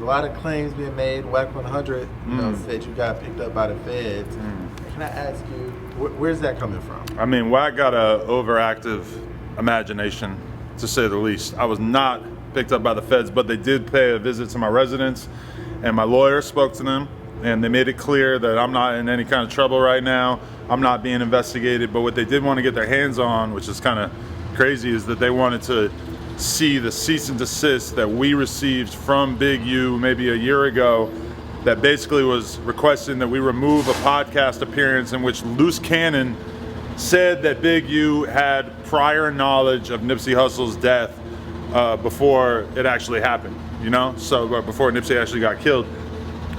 There's a lot of claims being made. Whack 100, said you got picked up by the feds. Can I ask you, where's that coming from? I mean, Whack got a overactive imagination, to say the least. I was not picked up by the feds, but they did pay a visit to my residence, and my lawyer spoke to them, and they made it clear that I'm not in any kind of trouble right now. I'm not being investigated, but what they did want to get their hands on, which is kind of crazy, is that they wanted to see the cease and desist that we received from Big U maybe a year ago, that basically was requesting that we remove a podcast appearance in which Loose Cannon said that Big U had prior knowledge of Nipsey Hussle's death before it actually happened, so before Nipsey actually got killed.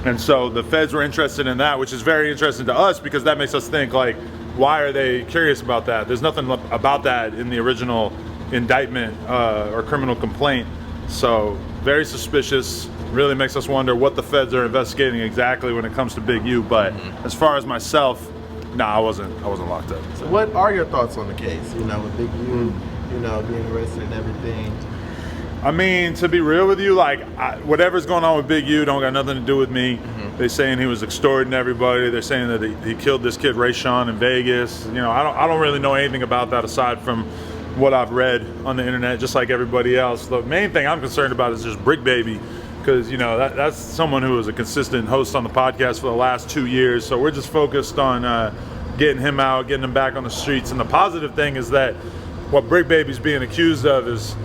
And so the feds were interested in that, which is very interesting to us because that makes us think, like, why are they curious about that? There's nothing about that in the original indictment or criminal complaint. So very suspicious, really makes us wonder what the feds are investigating exactly when it comes to Big U. But as far as myself, I wasn't locked up. So what are your thoughts on the case, with Big U, being arrested and everything? I mean, to be real with you, like, whatever's going on with Big U don't got nothing to do with me. They're saying he was extorting everybody. They're saying that he killed this kid Ray Sean in Vegas. I don't really know anything about that aside from what I've read on the internet, just like everybody else. The main thing I'm concerned about is just Brick Baby, because that's someone who was a consistent host on the podcast for the last 2 years. So we're just focused on getting him out, getting him back on the streets. And the positive thing is that what Brick Baby's being accused of is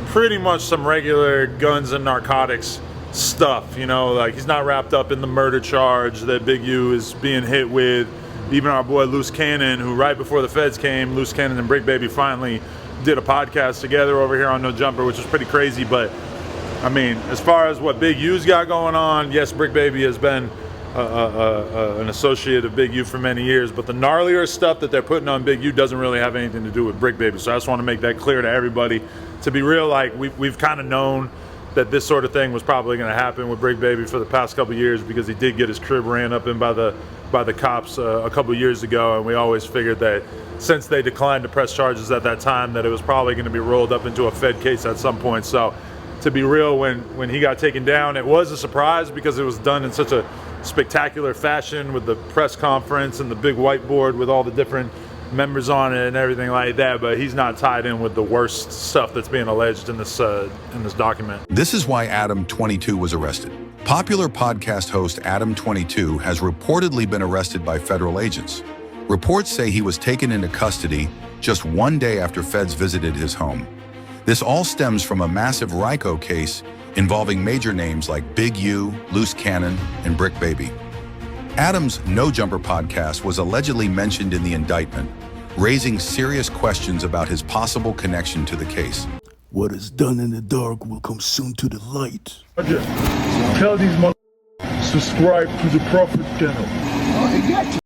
pretty much some regular guns and narcotics stuff, like he's not wrapped up in the murder charge that Big U is being hit with. Even our boy Loose Cannon, who right before the feds came, Loose Cannon and Brick Baby finally did a podcast together over here on No Jumper, which is pretty crazy. But I mean, as far as what Big U's got going on, yes, Brick Baby has been an associate of Big U for many years, but the gnarlier stuff that they're putting on Big U doesn't really have anything to do with Brick Baby. So I just want to make that clear to everybody. To be real, like, we've kind of known that this sort of thing was probably going to happen with Brick Baby for the past couple of years, because he did get his crib ran up in by the cops a couple of years ago, and we always figured that since they declined to press charges at that time, that it was probably going to be rolled up into a Fed case at some point. So to be real, when he got taken down, it was a surprise because it was done in such a spectacular fashion with the press conference and the big whiteboard with all the different members on it and everything like that, but he's not tied in with the worst stuff that's being alleged in this document. This is why Adam22 was arrested. Popular podcast host Adam22 has reportedly been arrested by federal agents. Reports say he was taken into custody just 1 day after feds visited his home. This all stems from a massive RICO case involving major names like Big U, Loose Cannon, and Brick Baby. Adam's No Jumper podcast was allegedly mentioned in the indictment, raising serious questions about his possible connection to the case. What is done in the dark will come soon to the light. Tell these subscribe to the Prophet channel.